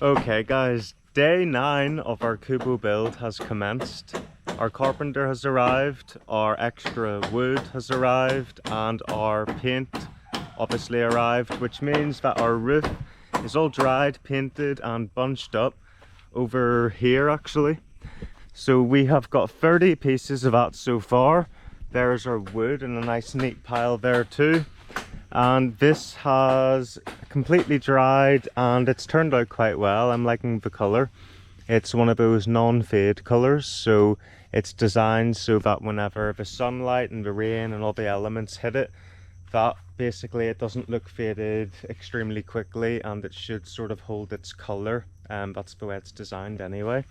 Okay guys, day 9 of our Kubo build has commenced. Our carpenter has arrived, our extra wood has arrived, and our paint obviously arrived, which means that our roof is all dried, painted and bunched up over here actually. So we have got 30 pieces of that so far. There's our wood in a nice neat pile there too. And this has completely dried and it's turned out quite well. I'm liking the colour. It's one of those non-fade colours, so it's designed so that whenever the sunlight and the rain and all the elements hit it, that basically it doesn't look faded extremely quickly and it should sort of hold its colour. That's the way it's designed anyway.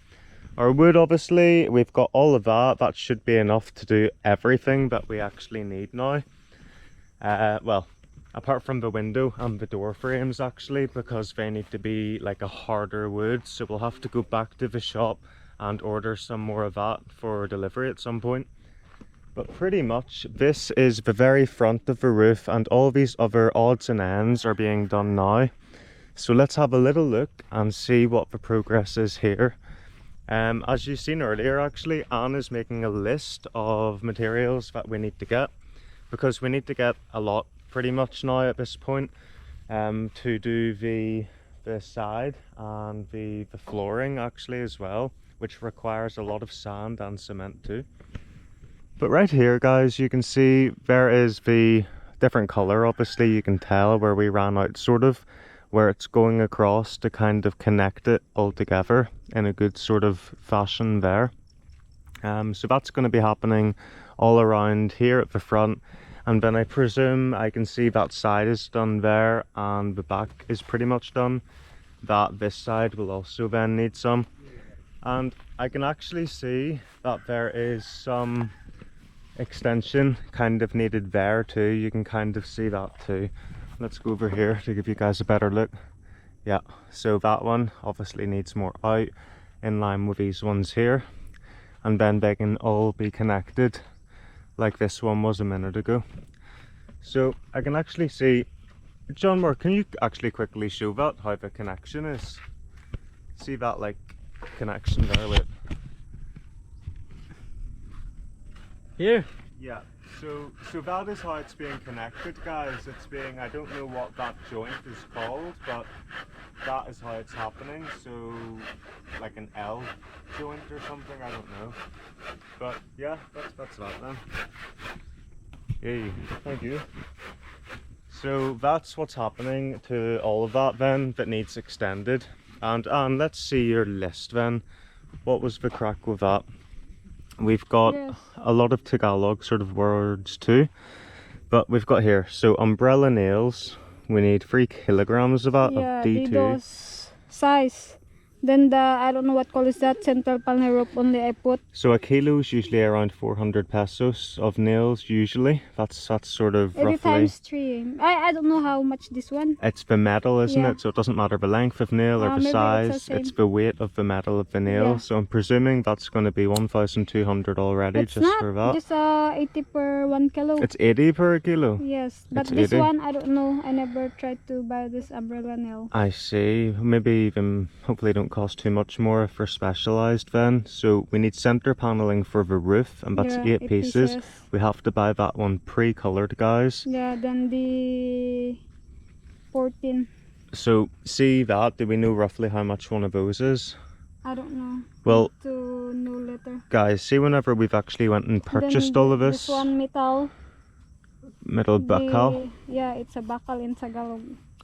Our wood, obviously, we've got all of that. That should be enough to do everything that we actually need now. Well, apart from the window and the door frames actually, because they need to be like a harder wood, so we'll have to go back to the shop and order some more of that for delivery at some point. But pretty much this is the very front of the roof and all these other odds and ends are being done now. So let's have a little look and see what the progress is here. As you've seen earlier actually, Anne is making a list of materials that we need to get, because we need to get a lot pretty much now at this point to do the side and the flooring actually as well, which requires a lot of sand and cement too. But right here guys, you can see there is the different colour. Obviously you can tell where we ran out, sort of where it's going across to kind of connect it all together in a good sort of fashion there. So that's going to be happening all around here at the front. And then I presume I can see that side is done there and the back is pretty much done. That this side will also then need some. And I can actually see that there is some extension kind of needed there too. You can kind of see that too. Let's go over here to give you guys a better look. Yeah, so that one obviously needs more out in line with these ones here. And then they can all be connected like this one was a minute ago. So I can actually see, John Moore, can you actually quickly show that, how the connection is? See that like connection there with here? Yeah, so that is how it's being connected guys. It's being, I don't know what that joint is called, but that is how it's happening. So like an L joint or something, I don't know. But yeah, that's that then. Yay, thank you. So that's what's happening to all of that then that needs extended. And let's see your list then. What was the crack with that? We've got a lot of Tagalog sort of words too, but we've got here, so umbrella nails, we need 3 kilograms of that, of D2. Those size. Then the, I don't know what color is that, central panel rope only I put. So a kilo is usually around 400 pesos of nails usually. That's sort of 80 roughly. times 3. I don't know how much this one. It's the metal, isn't it? So it doesn't matter the length of nail or the size. It's the weight of the metal of the nail. So I'm presuming that's going to be 1,200 already. It's just not, for that. Just 80 per 1 kilo. It's 80 per kilo? Yes, but it's this 80. one I don't know. I never tried to buy this umbrella nail. I see. Maybe even, hopefully don't cost too much more if they're specialised then. So we need centre panelling for the roof, and that's 8 pieces. We have to buy that one pre-coloured guys. Yeah, then the 14. So see that, do we know roughly how much one of those is? I don't know. Well, to know later. Guys, see whenever we've actually went and purchased all of this. This one metal. Metal bakal. Yeah, it's a bakal in Tagalog.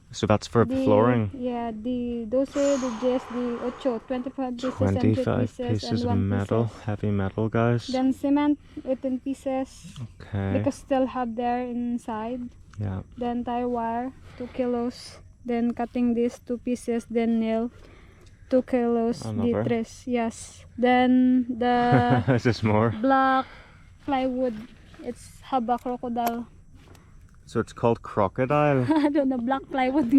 So that's for the flooring. Yeah, the 12, the 10, the 8, 25 pieces 25 and pieces of metal, heavy metal guys. Then cement, 18 pieces. Okay. Because still have there inside. Yeah. Then tire wire, 2 kilos. Then cutting this 2 pieces, then nail, 2 kilos. Another. The tres, yes. Then the is this more? Black plywood. It's haba crocodile. So it's called crocodile. I don't know, black plywood.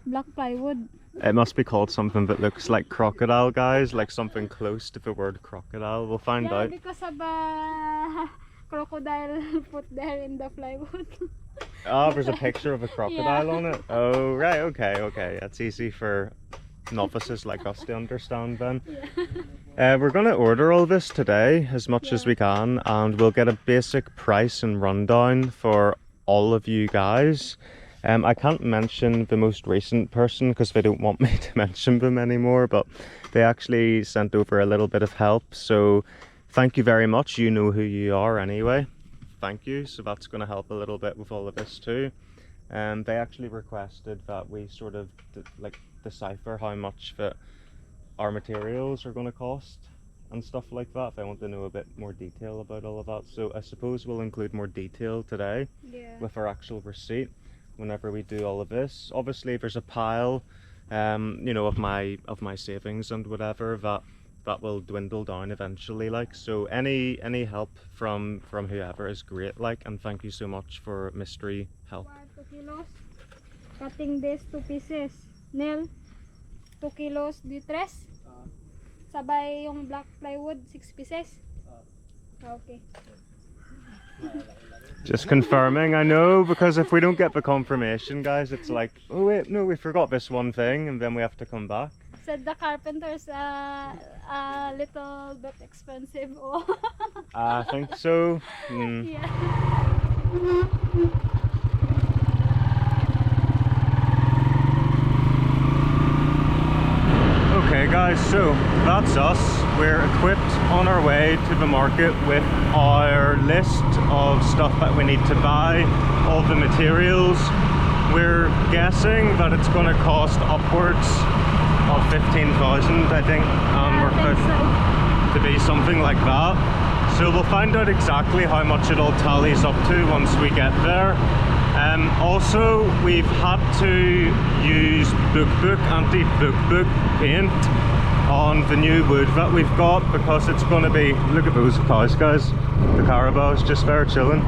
Black plywood. It must be called something that looks like crocodile, guys, like something close to the word crocodile. We'll find out. Because of crocodile put there in the plywood. Oh, there's a picture of a crocodile on it. Oh, right, okay. That's easy for novices like us to understand then. We're gonna order all this today as much as we can, and we'll get a basic price and rundown for all of you guys. I can't mention the most recent person because they don't want me to mention them anymore, but they actually sent over a little bit of help, so thank you very much. You know who you are anyway. Thank you. So that's going to help a little bit with all of this too. And they actually requested that we sort of like decipher how much that our materials are going to cost and stuff like that. They want to know a bit more detail about all of that. So I suppose we'll include more detail today with our actual receipt whenever we do all of this. Obviously there's a pile you know, of my savings and whatever that will dwindle down eventually, like, so any help from whoever is great, like, and thank you so much for mystery help. 2 kilos. Cutting this 2 pieces. Nail 2 kilos di tres. Sabay yung black plywood 6 pieces. Okay. Just confirming, I know, because if we don't get the confirmation, guys, it's like, oh wait, no, we forgot this one thing, and then we have to come back. Said the carpenter's a little bit expensive. I think so. Yeah. Okay guys, so that's us. We're equipped on our way to the market with our list of stuff that we need to buy, all the materials. We're guessing that it's going to cost upwards of 15,000, I think, and work out to be something like that. So we'll find out exactly how much it all tallies up to once we get there. Also, we've had to use anti-book paint on the new wood that we've got because it's going to be, look at those cows, guys, the carabaos just there chilling.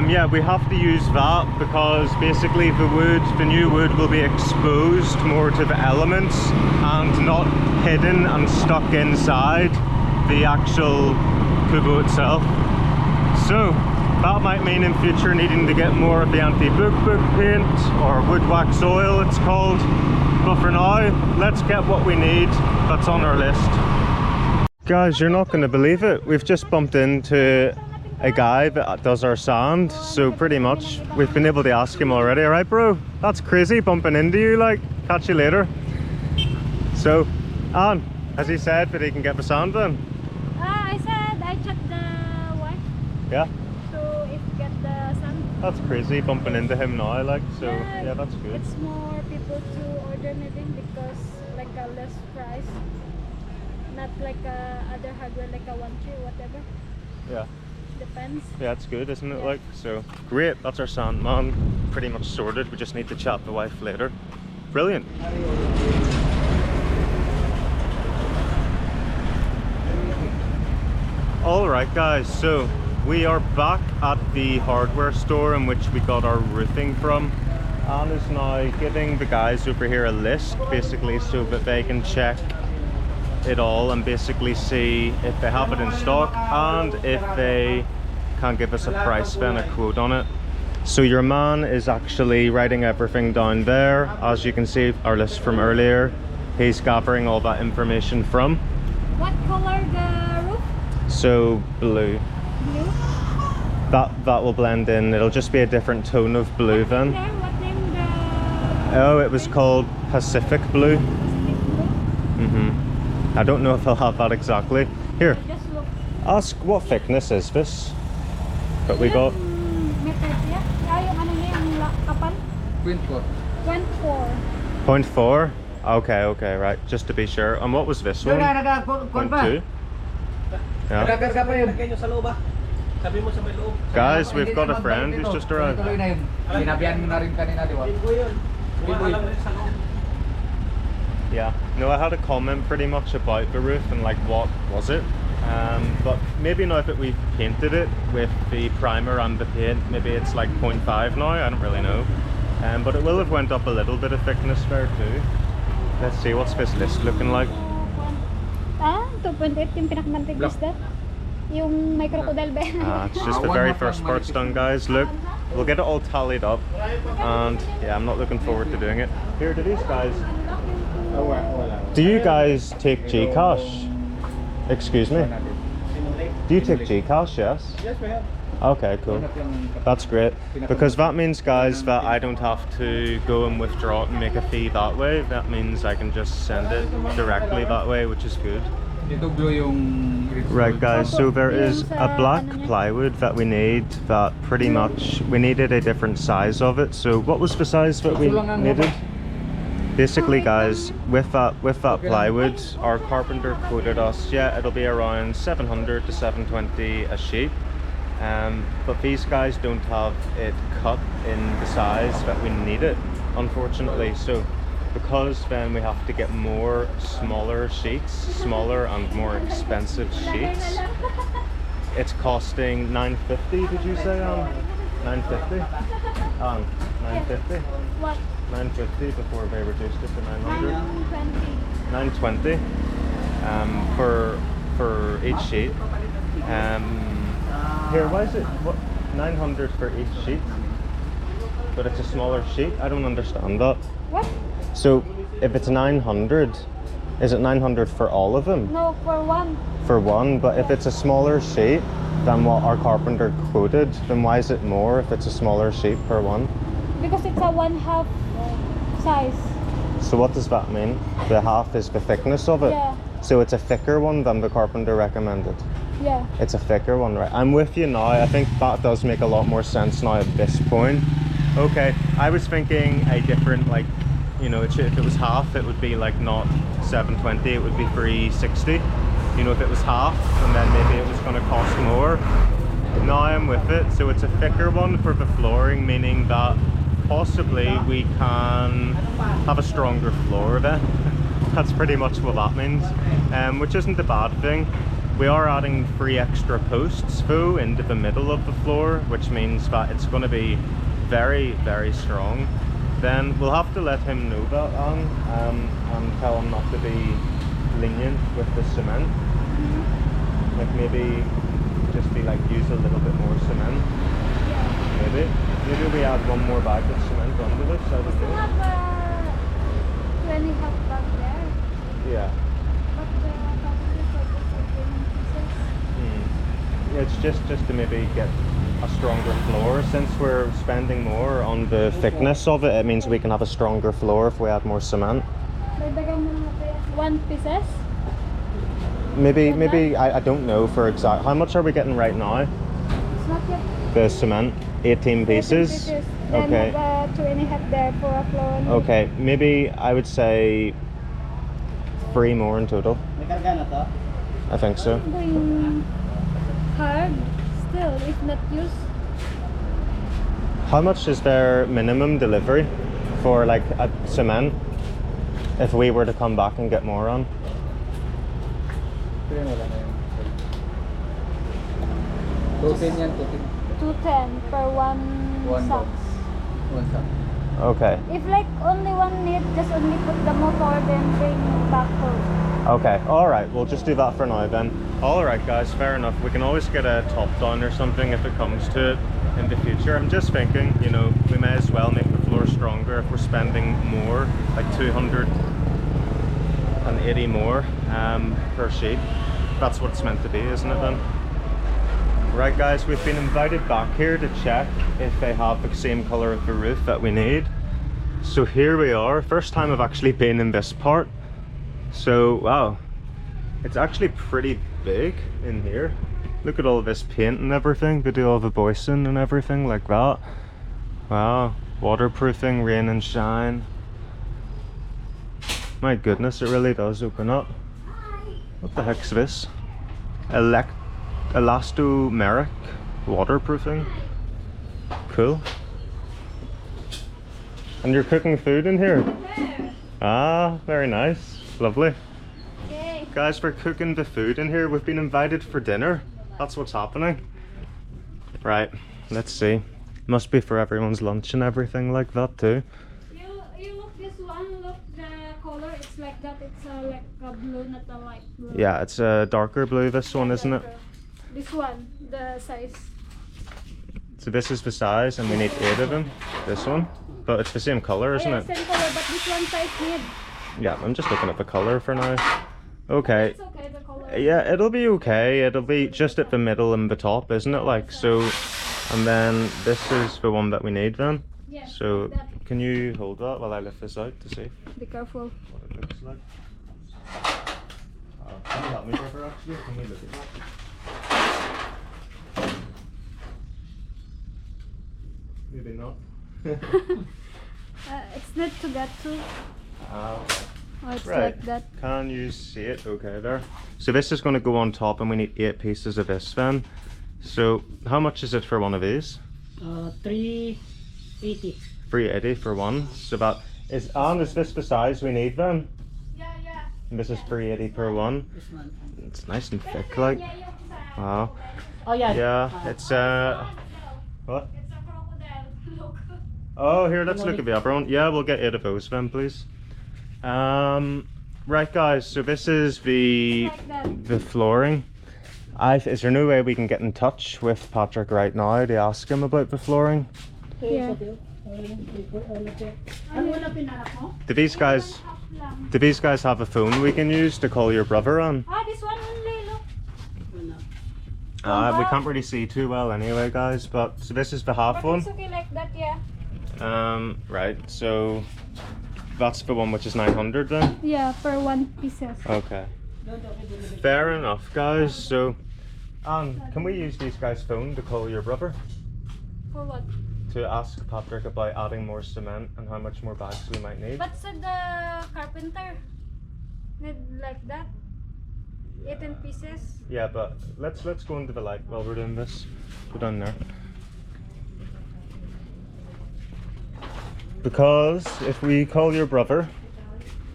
Yeah, we have to use that because basically the new wood will be exposed more to the elements and not hidden and stuck inside the actual kubo itself. So that might mean in future needing to get more of the anti-book paint, or wood wax oil it's called. But for now, let's get what we need that's on our list. Guys, you're not going to believe it. We've just bumped into a guy that does our sand, so pretty much we've been able to ask him already. All right, bro, that's crazy bumping into you, like, catch you later. So, Anne, has he said that he can get the sand then? I said I checked the wife. Yeah. So if you get the sand. That's crazy bumping into him now, like, so yeah, that's good. It's more people to order maybe because like a less price. Not like other hardware like a 1 tree or whatever. Yeah. Depends. Yeah, it's good, isn't it? Like, so great, that's our sand man pretty much sorted. We just need to chat the wife later. Brilliant. Alright guys, so we are back at the hardware store in which we got our roofing from. Anne is now giving the guys over here a list basically so that they can check it all and basically see if they have it in stock and if they can give us a price then, a quote on it. So your man is actually writing everything down there. As you can see, our list from earlier, he's gathering all that information from. What color the roof? So blue. Blue? That will blend in. It'll just be a different tone of blue then. What name the... Oh, it was called Pacific Blue. Pacific Blue? I don't know if I'll have that exactly. Here, Just look. ask what thickness is this that we got? Meter siya? Yung ano niya, yung kapal? 0.4. 0.4. 0.4? Okay, right, just to be sure. And what was this one? 0.2? Yeah. Guys, we've got a friend who's just arrived. Yeah, no, I had a comment pretty much about the roof and like what was it, but maybe now that we've painted it with the primer and the paint, maybe it's like 0.5 now, I don't really know, but it will have went up a little bit of thickness there too. Let's see, what's this list looking like? 2.8 yung pinakamantig is that? Yung may crocodile ba? It's just the very first part's done, guys. Look, we'll get it all tallied up, and yeah, I'm not looking forward to doing it. Here, do these guys? Do you guys take Gcash? Excuse me. Do you take Gcash? Yes. Yes, we have. Okay, cool. That's great, because that means, guys, that I don't have to go and withdraw it and make a fee that way. That means I can just send it directly that way, which is good. Right, guys, so there is a black plywood that we need, that pretty much we needed a different size of it. So what was the size that we needed? Basically, guys, with that plywood, our carpenter quoted us, yeah, it'll be around 700 to 720 a sheet. But these guys don't have it cut in the size that we need it, unfortunately. So because then we have to get more smaller sheets, smaller and more expensive sheets. It's costing 950, did you say? 950? 950? What? 950 before they reduced it to 900. 920. 920 for each sheet. Here, why is it 900 for each sheet? But it's a smaller sheet. I don't understand that. What? So if it's 900, is it 900 for all of them? No, for one. For one, but if it's a smaller sheet than what our carpenter quoted, then why is it more if it's a smaller sheet per one? Because it's a 1/2 size. So what does that mean? The half is the thickness of it? Yeah. So it's a thicker one than the carpenter recommended? Yeah. It's a thicker one, right? I'm with you now. I think that does make a lot more sense now at this point. Okay, I was thinking a different, like, you know, if it was half, it would be like not 720, it would be 360. You know, if it was half, and then maybe it was going to cost more. Now I'm with it. So it's a thicker one for the flooring, meaning that possibly we can have a stronger floor then. That's pretty much what that means, which isn't a bad thing. We are adding 3 extra posts though into the middle of the floor, which means that it's going to be very, very strong. Then we'll have to let him know that and tell him not to be lenient with the cement. Like maybe just be like, use a little bit more cement. Maybe we add one more bag of cement under this. I don't We know. have 20 half bag there. Yeah. But the packages are just like in pieces. It's just to maybe get a stronger floor. Since we're spending more on the thickness of it, it means we can have a stronger floor if we add more cement. Dagdagan mo natin 1 pieces. Maybe I don't know for exact. How much are we getting right now? It's not yet. The cement, 18 pieces. Then Okay. have 2.5 there for a floor. Okay, maybe I would say 3 more in total. I think so. Going hard still, if not used. How much is their minimum delivery for like a cement if we were to come back and get more on? 210 per one socks. Okay. If like only one need, just only put the motor then bring back home. Okay, alright, we'll just do that for now then. Alright guys, fair enough. We can always get a top down or something if it comes to it in the future. I'm just thinking, you know, we may as well make the floor stronger if we're spending more, like 280 more per sheet. That's what it's meant to be, isn't it then? Right guys, we've been invited back here to check if they have the same colour of the roof that we need. So here we are, first time I've actually been in this part. So wow, it's actually pretty big in here. Look at all this paint and everything. They do all the boising and everything like that. Wow, waterproofing, rain and shine. My goodness, it really does open up. What the heck's this? Elastomeric waterproofing. Cool. And you're cooking food in here? Ah, very nice. Lovely. Okay. Guys, we're cooking the food in here. We've been invited for dinner. That's what's happening. Right, let's see. Must be for everyone's lunch and everything like that too. You look this one, look the color, it's like that, it's like a blue, not a light blue. Yeah, it's a darker blue, this one, isn't it? This one, the size. So this is the size, and we need 8 of them. This one, but it's the same color, isn't Yeah, it? same color, but this one size need. Yeah, I'm just looking at the color for now. Okay. It's okay, the color. Yeah, it'll be okay. It'll be just at the middle and the top, isn't it? Like so, and then this is the one that we need then. Yeah, So like that. can you hold that while I lift this out to see Be careful. what it looks like? Can you help me, brother? Actually, can we look at that? Maybe not. It's not to get to. Okay. Oh, it's Right. like that. Can you see it? Okay, there. So this is going to go on top, and we need 8 pieces of this then. So how much is it for one of these? 380. 380 for one. So that is, and is this the size we need then? Yeah, yeah. And this is 380 per one. This one. It's nice and thick, like. Wow. Oh yeah. Yeah, it's what? It's a crocodile. Look. Oh, here, let's look at the upper one. Yeah, we'll get 8 of those then, please. Right, guys. So this is the Like that. the flooring. Is there no way we can get in touch with Patrick right now to ask him about the flooring? Yeah. Do these guys have a phone we can use to call your brother on? Ah, this one only, look. We can't really see too well anyway, guys. But so this is the half But one. it's okay like that, yeah. Right. So that's the one which is 900 then. Yeah, per 1 pieces. Okay. Fair enough, guys. So, can we use these guys' phone to call your brother For what? to ask Patrick about adding more cement and how much more bags we might need? But said the carpenter need like that. 18 pieces. Yeah, but let's go into the light while we're doing this. Go down there. Because if we call your brother,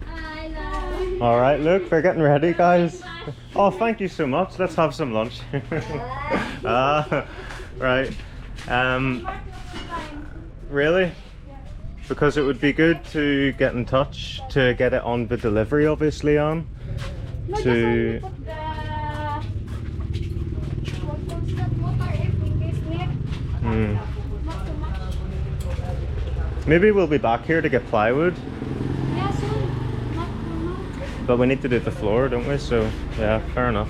I love. all right, look, they're getting ready, guys. Oh, thank you so much. Let's have some lunch. Right. Really? Because it would be good to get in touch to get it on the delivery, obviously, on. No, just To- only put the constant water if in case need. Hmm. Not too much. Maybe we'll be back here to get plywood, Yeah, soon. Not too much. but we need to do the floor, don't we? So, yeah, fair enough.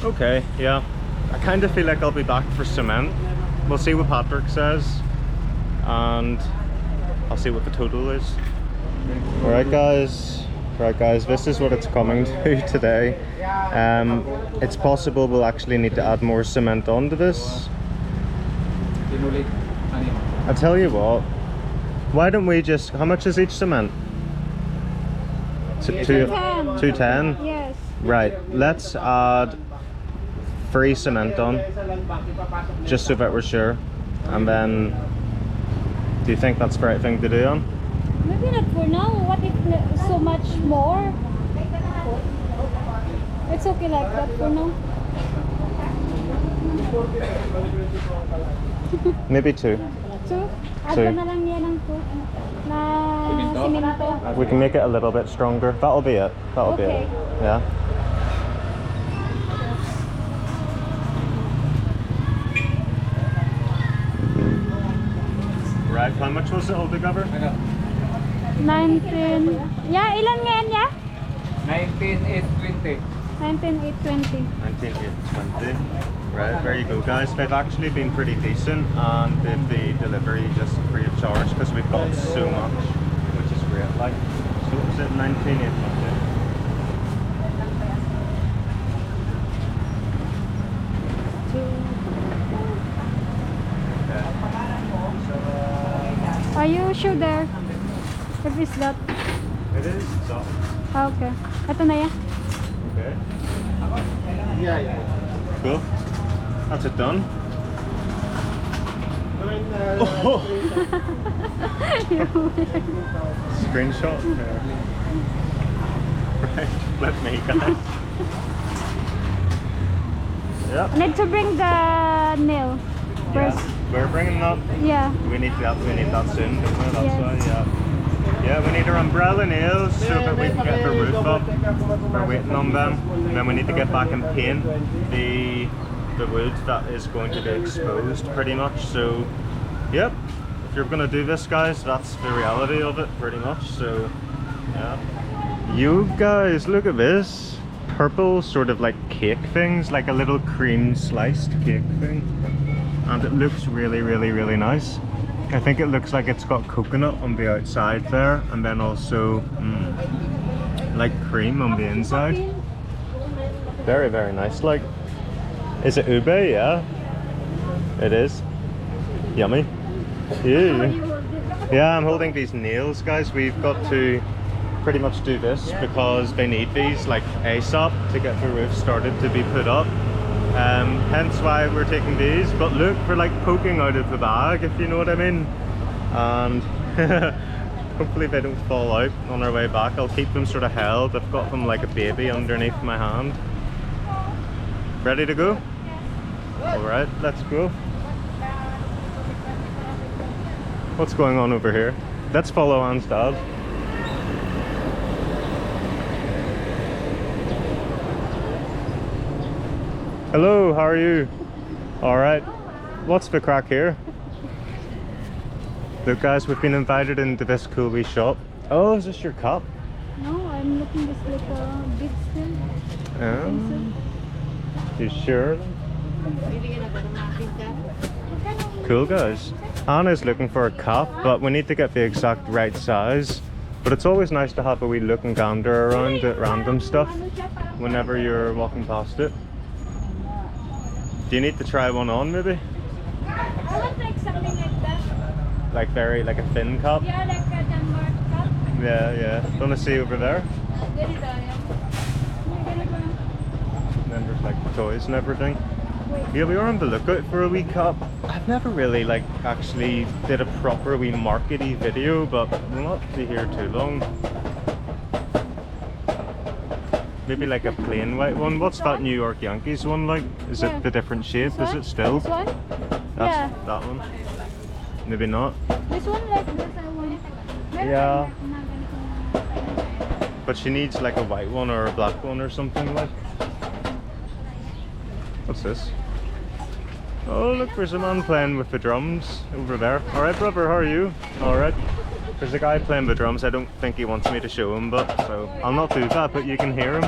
Okay, yeah. I kind of feel like I'll be back for cement. We'll see what Patrick says, and I'll see what the total is. Alright guys, this is what it's coming to today. It's possible we'll actually need to add more cement onto this. I'll tell you what, why don't we just, how much is each cement? 210? Yes. Right, let's add 3 cement on, just so that we're sure. And then, do you think that's the right thing to do on? Maybe not for now. What if so much more? It's okay like that for now. Maybe 2. 2? Add Two. ka na lang niya ng 2 na simento. We can make it a little bit stronger. That'll be it. That'll be Okay. it. Yeah. Right, how much was it altogether? 19. Yeah, ilan ngayon ya? 19,820. 19,820. 19,820. Right, there you go, guys. They've actually been pretty decent and did the delivery just free of charge because we've got so much, which is great. Like, so what was it? 19,820. Are you sure there? If is that? It is. So, Ah, okay. Ito na yan. okay. Yeah. Cool. That's it done. Oh. Screenshot. Right, let me guys. Yeah. Need to bring the nail first. Yeah. We're bringing that. Yeah. We need that soon, don't we? That's Yes. why, yeah. Yeah, we need our umbrella nails so that we can get the roof up. We're waiting on them. And then we need to get back and paint the wood that is going to be exposed pretty much. So, yep, if you're gonna do this, guys, that's the reality of it pretty much. So, yeah. You guys, look at this. Purple sort of like cake things, like a little cream sliced cake thing. And it looks really, really, really nice. I think it looks like it's got coconut on the outside there, and then also like cream on the inside. Very, very nice. Like, is it ube? Yeah, it is. Yummy. Ew. Yeah, I'm holding these nails, guys. We've got to pretty much do this because they need these like ASAP to get the roof started to be put up. Hence why we're taking these, but look, we're like poking out of the bag, if you know what I mean. And hopefully they don't fall out on our way back. I'll keep them sort of held. I've got them like a baby underneath my hand. Ready to go? Alright, let's go. What's going on over here? Let's follow Anne's dad. Hello, how are you? Alright. What's the crack here? Look, guys, we've been invited into this cool wee shop. Oh, is this your cup? No, I'm looking just like a big still. You sure? Cool, guys. Anna's looking for a cup, but we need to get the exact right size. But it's always nice to have a wee look and gander around at random stuff whenever you're walking past it. Do you need to try one on, maybe? I want like something like that. Like a thin cup? Yeah, like a Denmark cup. Yeah, yeah. Want to see over there? And then there's like toys and everything. Yeah, we were on the lookout for a wee cup. I've never really like actually did a proper wee markety video, but we'll not be here too long. Maybe like a plain white one. What's that New York Yankees one like? Is it the different shape? Is it still? This one? That's that one. Maybe not. This one like this I want. Yeah. But she needs like a white one or a black one or something like. What's this? Oh, look, there's a man playing with the drums over there. Alright, brother, how are you? Alright. There's a guy playing the drums. I don't think he wants me to show him, but so I'll not do that, but you can hear him.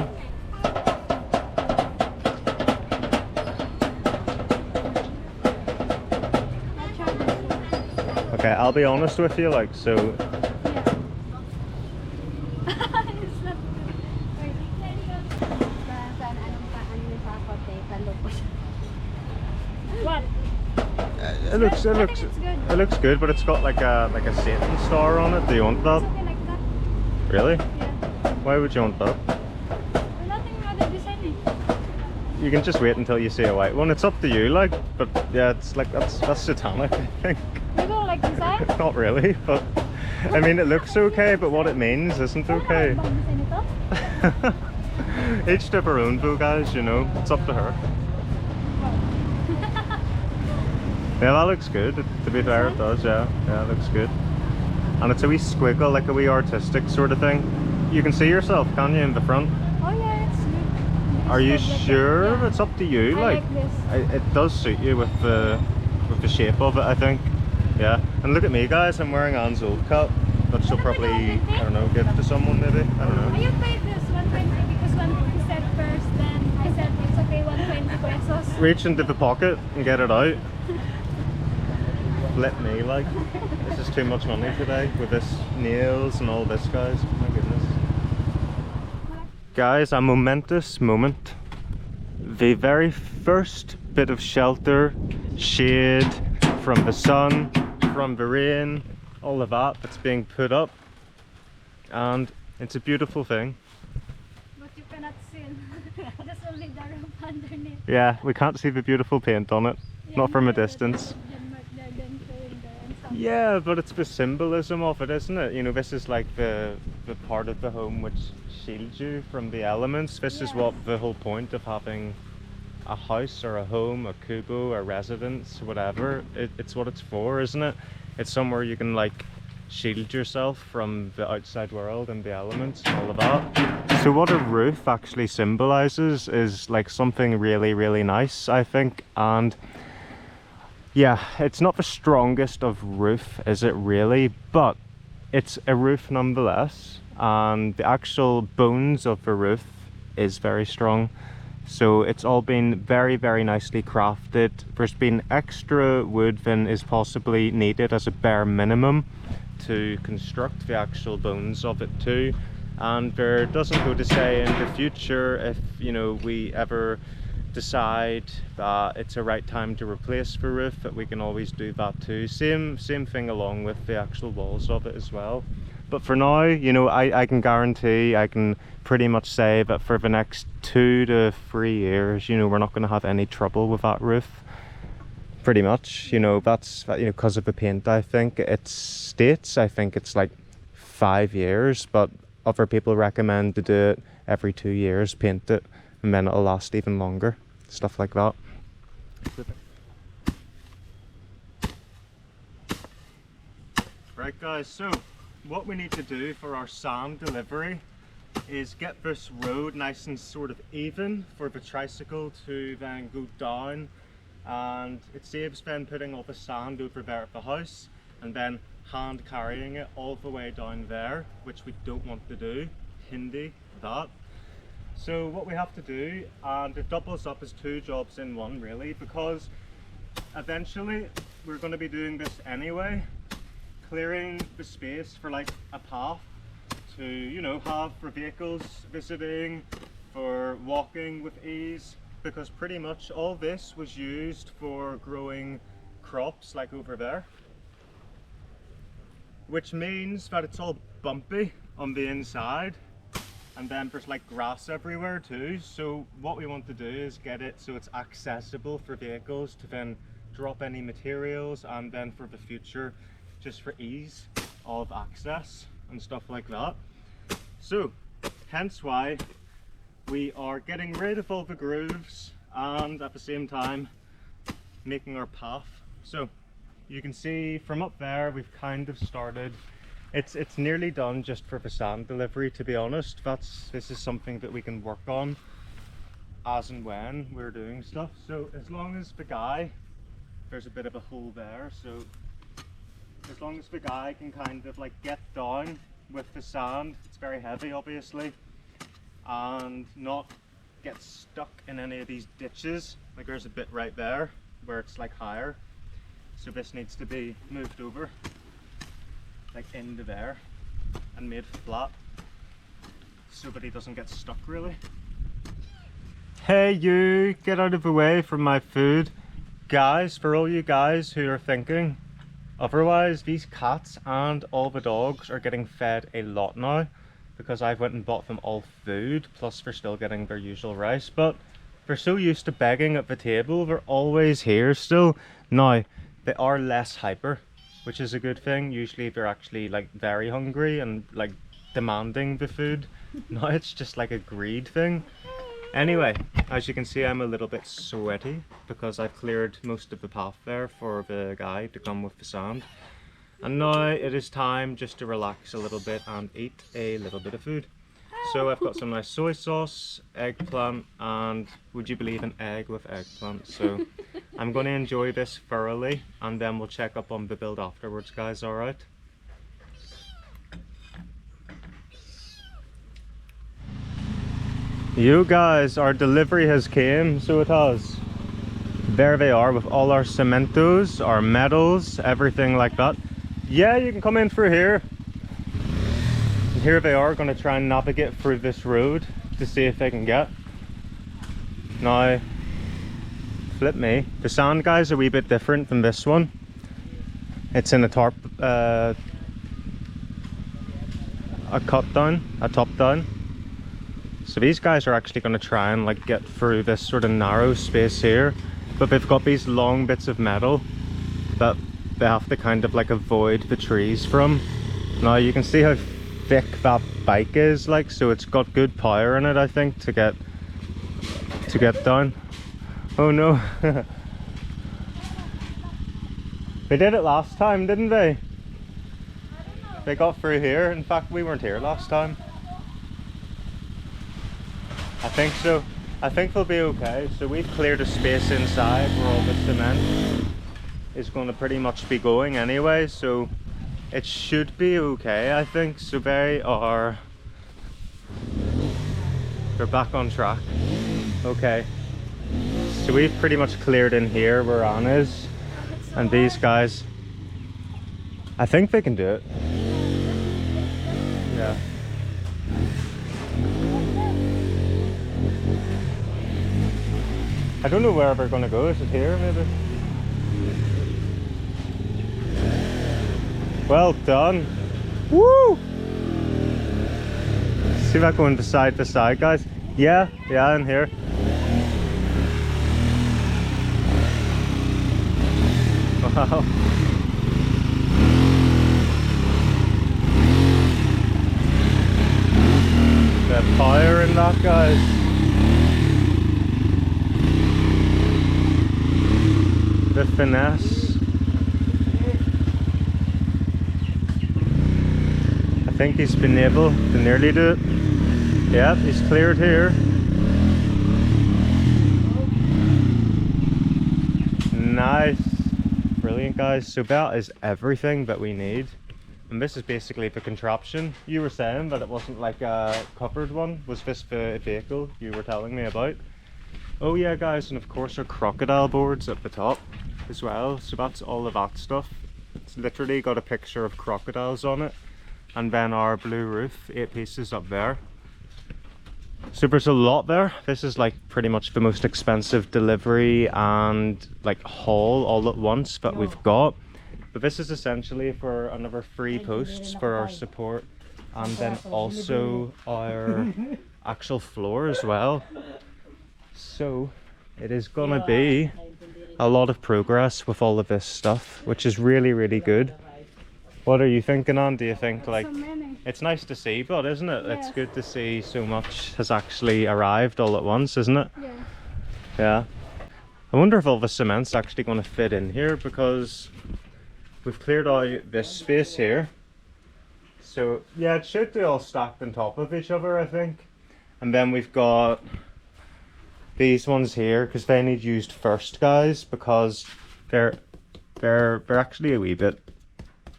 Okay, I'll be honest with you, like, so... What? It looks good, but it's got like a Satan star on it. Do you want that? Something like that. Really? Yeah. Why would you want that? Nothing other designing. You can just wait until you see a white one. It's up to you, like. But yeah, it's like that's satanic, I think. You don't like design? Not really, but I mean it looks okay, but what it means isn't okay. Each to their own, though, guys. You know, it's up to her. Yeah, that looks good. To be fair, it does. Yeah, yeah, it looks good. And it's a wee squiggle, like a wee artistic sort of thing. You can see yourself, can you, in the front? Oh yeah, it's good. Are you It's like sure? yeah. It's up to you. I like this. It does suit you with the shape of it, I think. Yeah. And look at me, guys. I'm wearing Anne's old cup that she'll probably, I don't know, give to someone maybe. I don't know. You paid this 120 because 150 said first, then I said it's okay 120 pesos. Reach into the pocket and get it out. Let me, like, this is too much money today with this nails and all this, guys. My goodness. Guys, a momentous moment. The very first bit of shelter, shade from the sun, from the rain, all of that's being put up, and it's a beautiful thing. But you cannot see. Just only the roof underneath. Yeah, we can't see the beautiful paint on it, not from a distance. Yeah, but it's the symbolism of it, isn't it? You know, this is like the part of the home which shields you from the elements. This is what the whole point of having a house or a home, a kubo, a residence, whatever. It's what it's for, isn't it? It's somewhere you can like shield yourself from the outside world and the elements and all of that. So what a roof actually symbolizes is like something really, really nice, I think. And yeah, it's not the strongest of roof, is it really? But it's a roof nonetheless, and the actual bones of the roof is very strong. So it's all been very, very nicely crafted. There's been extra wood than is possibly needed as a bare minimum to construct the actual bones of it too. And there doesn't go to say in the future, if you know we ever decide that it's a right time to replace the roof, that we can always do that too. Same thing along with the actual walls of it as well. But for now, you know, I can guarantee, I can pretty much say that for the next 2 to 3 years, you know, we're not going to have any trouble with that roof. Pretty much, you know, that's, you know, because of the paint. I think it states, I think it's like 5 years, but other people recommend to do it every 2 years, paint it, and then it'll last even longer. Stuff like that. Right guys, so what we need to do for our sand delivery is get this road nice and sort of even for the tricycle to then go down, and it saves then putting all the sand over there at the house and then hand carrying it all the way down there, which we don't want to do. Hindi that. So what we have to do, and it doubles up as 2 jobs in one really, because eventually we're going to be doing this anyway, clearing the space for like a path to, you know, have for vehicles visiting, for walking with ease, because pretty much all this was used for growing crops like over there, which means that it's all bumpy on the inside, and then there's like grass everywhere too. So what we want to do is get it so it's accessible for vehicles to then drop any materials, and then for the future just for ease of access and stuff like that. So hence why we are getting rid of all the grooves and at the same time making our path. So you can see from up there we've kind of started. It's nearly done just for the sand delivery, to be honest. This is something that we can work on as and when we're doing stuff. So as long as the guy, there's a bit of a hole there, so as long as the guy can kind of like get down with the sand, it's very heavy obviously, and not get stuck in any of these ditches. Like there's a bit right there where it's like higher, so this needs to be moved over like into there and made flat so that he doesn't get stuck really. Hey you, get out of the way from my food. Guys, for all you guys who are thinking otherwise, these cats and all the dogs are getting fed a lot now, because I've went and bought them all food, plus they're still getting their usual rice, but they're so used to begging at the table, they're always here still. Now, they are less hyper, which is a good thing. Usually they're actually like very hungry and like demanding the food. Now it's just like a greed thing. Anyway, as you can see, I'm a little bit sweaty because I've cleared most of the path there for the guy to come with the sand. And now it is time just to relax a little bit and eat a little bit of food. So I've got some nice soy sauce, eggplant, and would you believe an egg with eggplant? So I'm going to enjoy this thoroughly, and then we'll check up on the build afterwards, guys, alright? You guys, our delivery has came, so it has. There they are with all our cementos, our metals, everything like that. Yeah, you can come in through here. And here they are, going to try and navigate through this road to see if they can get. Now, flip me. The sand guys are a wee bit different than this one. It's in a top down. So these guys are actually going to try and like get through this sort of narrow space here, but they've got these long bits of metal that they have to kind of like avoid the trees from. Now you can see how thick that bike is, like, so it's got good power in it, I think, to get down. Oh no. They did it last time, didn't they? I don't know. They got through here. In fact, we weren't here last time. I think so. I think they'll be okay. So we've cleared a space inside where all the cement is going to pretty much be going anyway. So it should be okay, I think. So they're back on track. Okay. So we've pretty much cleared in here where Anne is. And these guys, I think they can do it. Yeah. I don't know where we're going to go. Is it here maybe? Well done. Woo! See that going side to side, guys? Yeah, in here. Wow. The fire in that, guys. The finesse. I think he's been able to nearly do it. Yep, he's cleared here. Nice. Brilliant, guys. So that is everything that we need. And this is basically the contraption. You were saying that it wasn't like a covered one. Was this the vehicle you were telling me about? Oh yeah, guys, and of course our crocodile boards at the top as well. So that's all of that stuff. It's literally got a picture of crocodiles on it. And then our blue roof, 8 pieces up there. So there's a lot there. This is like pretty much the most expensive delivery and like haul all at once that we've got. But this is essentially for another 3 posts for our support, and then also our actual floor as well. So it is gonna be a lot of progress with all of this stuff, which is really, really good. What are you thinking on? Do you think like it's nice to see, but isn't it? Yes. It's good to see so much has actually arrived all at once, isn't it? Yeah. Yeah. I wonder if all the cement's actually going to fit in here, because we've cleared out this space here. So yeah, it should be all stacked on top of each other, I think. And then we've got these ones here, because they need used first, guys, because they're actually a wee bit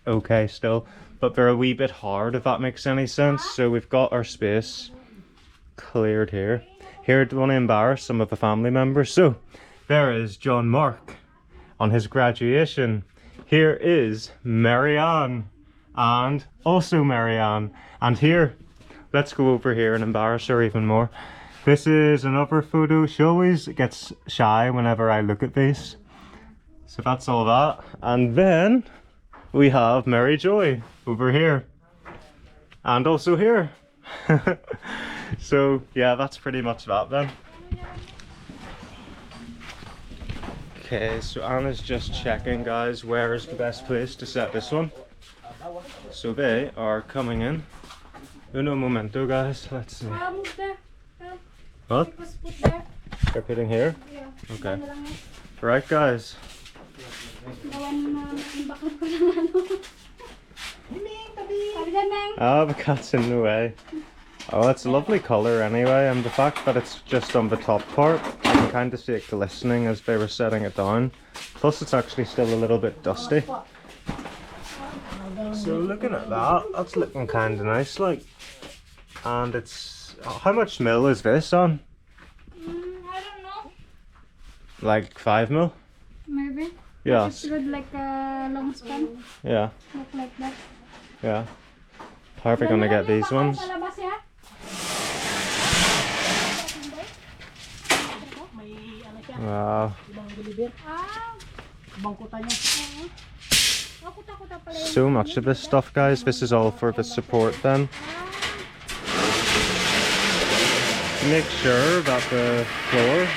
okay still, but they're a wee bit hard, if that makes any sense. So we've got our space cleared here. Here, I don't want to embarrass some of the family members. So there is John Mark on his graduation. Here is Marianne, and also Marianne. And here, let's go over here and embarrass her even more. This is another photo. She always gets shy whenever I look at these. So that's all that. And then we have Mary Joy over here. And also here. So yeah, that's pretty much that then. Okay, so Anna's just checking, guys, where is the best place to set this one. So they are coming in. Uno momento, guys. Let's see. Move there. What? Just put there. They're putting here? Yeah. Okay. Right, guys. Oh, the cat's in the way. Oh, it's a lovely colour anyway, and the fact that it's just on the top part, I can kind of see it glistening as they were setting it down. Plus it's actually still a little bit dusty. So looking at that, that's looking kind of nice, like. And it's... how much mil is this on? I don't know. Like 5 mil? Maybe. Yeah. It's good like a long span. Yeah. Look like that. Yeah. How are we gonna get these ones? Wow. So much of this stuff, guys. This is all for the support then. Make sure that the floor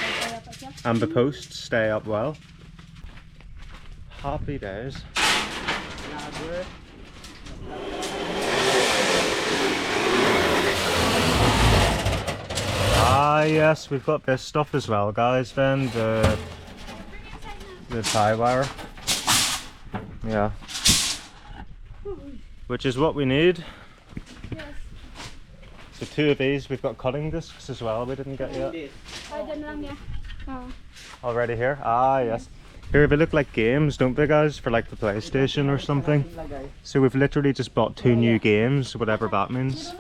and the posts stay up well. Happy days. Ah yes, we've got this stuff as well, guys, then the tie wire. Yeah. which is what we need. Yes. So 2 of these. We've got cutting discs as well we didn't get yet. Dyan lang niya. Oh. Already here? Ah, yes. Here, they look like games, don't they, guys? For like the PlayStation or something. So we've literally just bought 2 new games, whatever that means.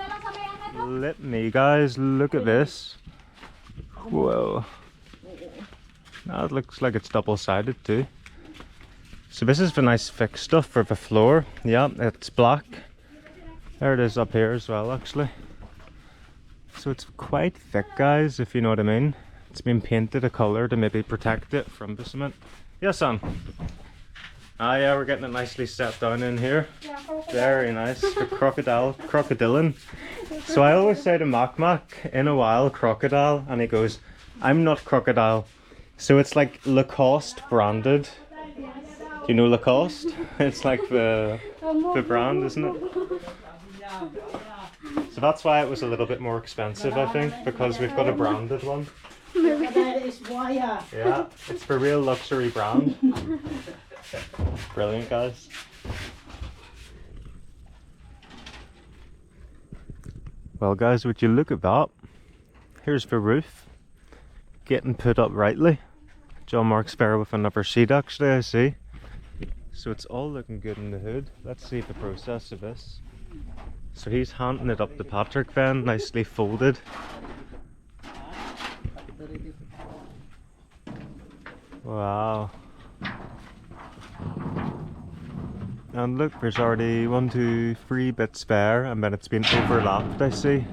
Let me, guys, look at this. Whoa. That looks like it's double-sided too. So this is the nice thick stuff for the floor. Yeah, it's black. There it is up here as well, actually. So it's quite thick, guys, if you know what I mean. It's been painted a colour to maybe protect it from the cement. Yes, son? Ah, yeah, we're getting it nicely set down in here. Very nice. The crocodilin. So I always say to Mac, in a while, crocodile, and he goes, I'm not crocodile. So it's like Lacoste branded. Do you know Lacoste? It's like the brand, isn't it? So that's why it was a little bit more expensive, I think, because we've got a branded one. Yeah, it's the real luxury brand. Brilliant, guys. Well, guys, would you look at that? Here's the roof getting put up rightly. John Mark's there with another sheet, actually, I see. So it's all looking good in the hood. Let's see the process of this. So he's handing it up to Patrick then, nicely folded. Wow. And look, there's already 1, 2, 3 bits there, and then it's been overlapped, I see.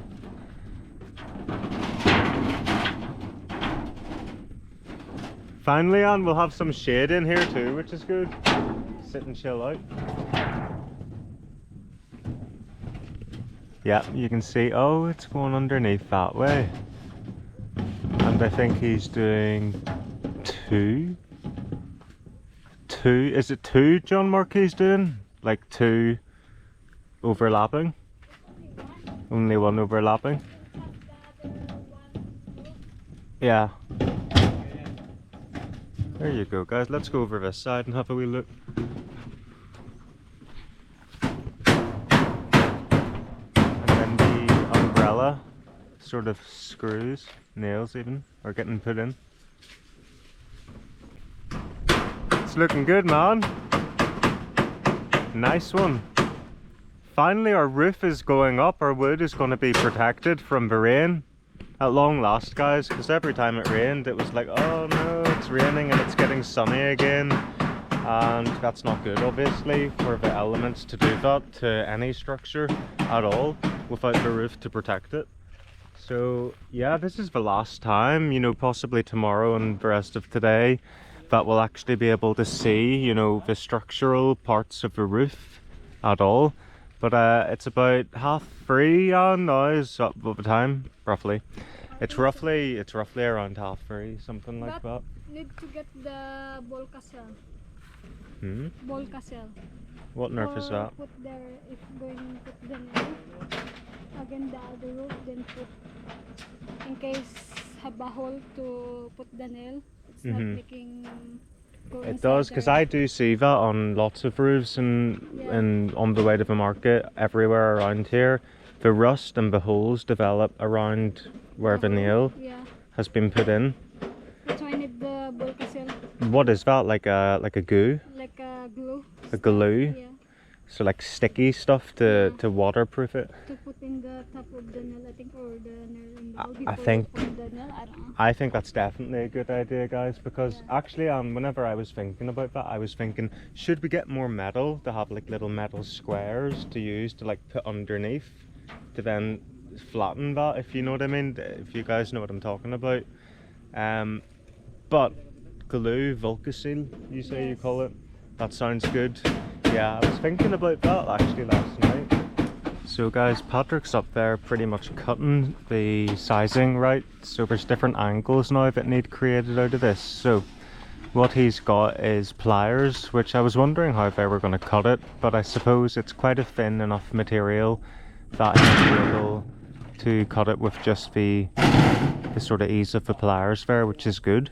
Finally, Anne, we'll have some shade in here too, which is good. Sit and chill out. Yeah, you can see, oh, it's going underneath that way. And I think he's doing 2. Is it 2 John Mark he's doing? Like 2 overlapping? Only 1 overlapping? Yeah. There you go, guys. Let's go over this side and have a wee look. And then the umbrella sort of screws, nails even, are getting put in. It's looking good, man. Nice one. Finally, our roof is going up. Our wood is going to be protected from the rain. At long last, guys, because every time it rained it was like, oh no, it's raining and it's getting sunny again, and that's not good, obviously, for the elements to do that to any structure at all without the roof to protect it. So yeah, this is the last time, you know, possibly tomorrow and the rest of today, that we'll actually be able to see, you know, the structural parts of the roof at all. But it's about 3:30 now is up at the time, roughly. It's roughly around 3:30, something like that. Need to get the ball castle. Hmm? Ball castle. What nerve is that? Put there, if going to put the nail again the other roof, then put in case have a hole to put the nail. It's not making. It does, because I do see that on lots of roofs and on the way to the market everywhere around here. The rust and the holes develop around where the nail has been put in. That's why I need the ball castle. What is that? Like a goo? Like a glue. A glue? Yeah. So like sticky stuff to waterproof it? To put in the top of the nail, I think, or the nail in the hole I before think, you put the nail, I don't know. I think that's definitely a good idea, guys, because actually whenever I was thinking about that, I was thinking, should we get more metal to have like little metal squares to use to like put underneath to then flatten that, if you know what I mean, if you guys know what I'm talking about. But glue, Volcasil, you say you call it, that sounds good. Yeah, I was thinking about that actually last night. So guys, Patrick's up there pretty much cutting the sizing right, so there's different angles now that need created out of this. So what he's got is pliers, which I was wondering how they were going to cut it, but I suppose it's quite a thin enough material that he'll be able to cut it with just the sort of ease of the pliers there, which is good.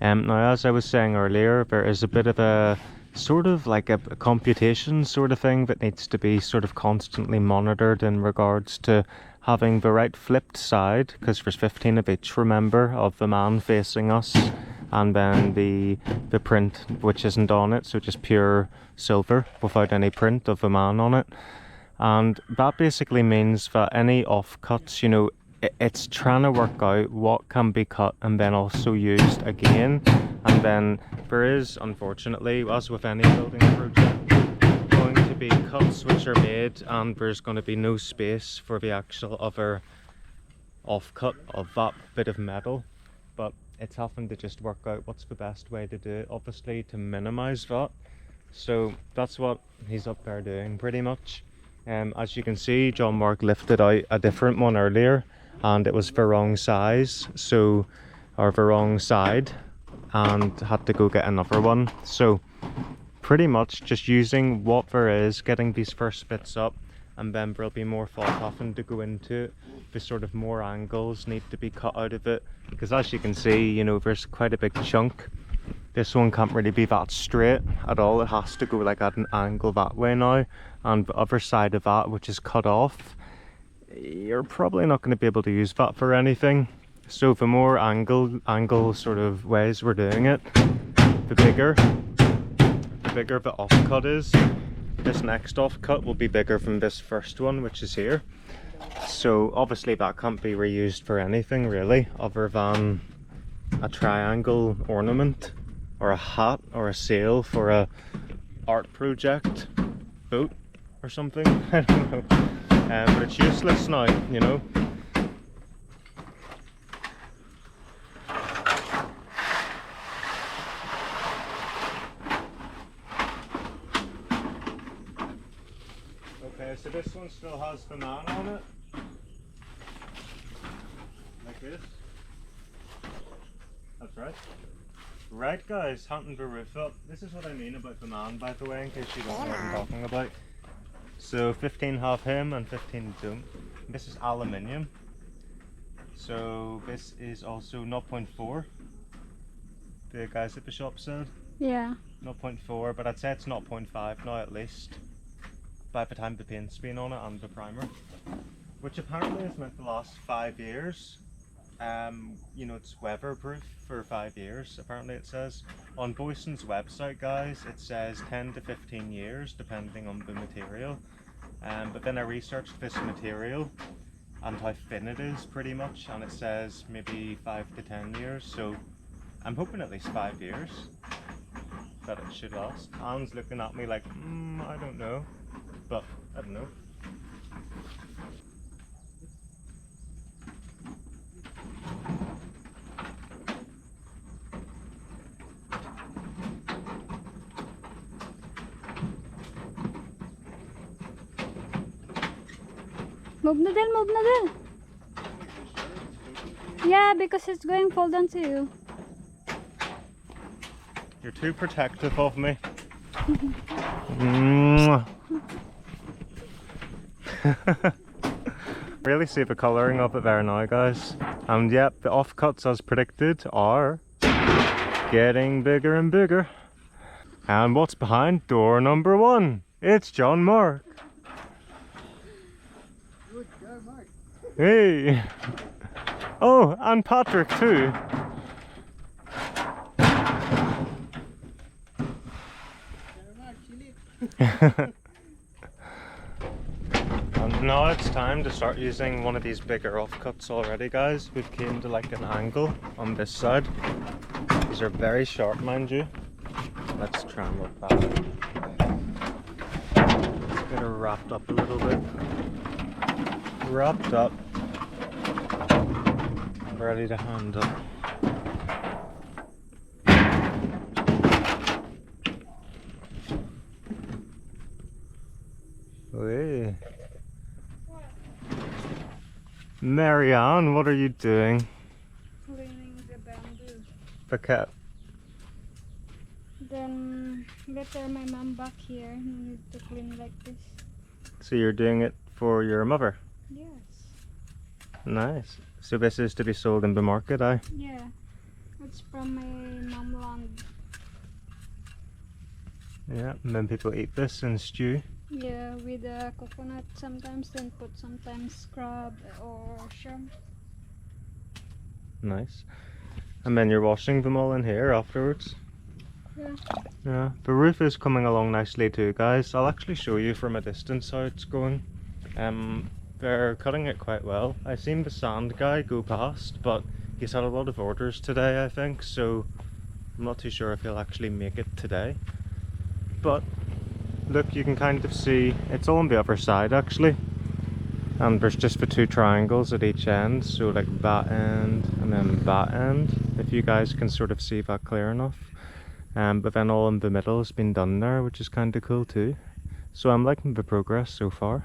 Now, as I was saying earlier, there is a bit of a sort of like a computation sort of thing that needs to be sort of constantly monitored in regards to having the right flipped side, because there's 15 of each, remember, of the man facing us, and then the print which isn't on it, so just pure silver without any print of the man on it. And that basically means that any offcuts, you know, it's trying to work out what can be cut and then also used again. And then there is, unfortunately, as with any building project, going to be cuts which are made and there's going to be no space for the actual other offcut of that bit of metal. But it's having to just work out what's the best way to do it, obviously, to minimize that. So that's what he's up there doing pretty much. As you can see, John Mark lifted out a different one earlier and it was the wrong size, so, or the wrong side, and had to go get another one. So pretty much just using what there is, getting these first bits up, and then there'll be more thought having to go into it. The sort of more angles need to be cut out of it, because as you can see, you know, there's quite a big chunk. This one can't really be that straight at all. It has to go like at an angle that way now, and the other side of that, which is cut off, you're probably not going to be able to use that for anything. So the more angle sort of ways we're doing it, the bigger the offcut is. This next offcut will be bigger than this first one, which is here. So obviously that can't be reused for anything really, other than a triangle ornament, or a hat, or a sail for a art project, boat or something. I don't know. But it's useless now, you know. Okay, so this one still has the man on it, like this. That's right. Right guys, hunting the roof up. This is what I mean about the man, by the way, in case you don't know what I'm talking about. So 15 have him and 15 don't. This is aluminium. So this is also 0.4. The guys at the shop said. Yeah. 0.4, but I'd say it's 0.5 now at least, by the time the paint's been on it and the primer. Which apparently is meant to last 5 years. You know, it's weatherproof for 5 years, apparently it says. On Boyson's website, guys, it says 10 to 15 years, depending on the material. But then I researched this material and how thin it is, pretty much, and it says maybe 5 to 10 years, so I'm hoping at least 5 years that it should last. Anne's looking at me like, I don't know, but I don't know. Move na din, move na din. Yeah, because it's going to fall down to you. You're too protective of me. Really see the colouring of it there now, guys. And yep, the offcuts as predicted are getting bigger and bigger. And what's behind door number 1? It's John Mark. Good job, Mark. Hey! Oh, and Patrick too. And now it's time to start using one of these bigger offcuts already, guys. We've came to like an angle on this side. These are very sharp, mind you. Let's try and look back. Let's get her wrapped up a little bit. Wrapped up. Ready to handle. Hey. Marianne, what are you doing? Cleaning the bamboo. The cat. Then later my mom back here. You need to clean like this. So you're doing it for your mother? Yes. Nice. So this is to be sold in the market, aye? Yeah. It's from my mom land. Yeah, and then people eat this in stew. Yeah, with coconut sometimes, and put sometimes crab or shrimp. Nice. And then you're washing them all in here afterwards. Yeah. Yeah, the roof is coming along nicely too, guys. I'll actually show you from a distance how it's going. They're cutting it quite well. I seen the sand guy go past, but he's had a lot of orders today, I think, so I'm not too sure if he'll actually make it today. But look, you can kind of see it's all on the other side actually, and there's just the two triangles at each end, so like that end and then that end, if you guys can sort of see that clear enough. But then all in the middle has been done there, which is kind of cool too. So I'm liking the progress so far.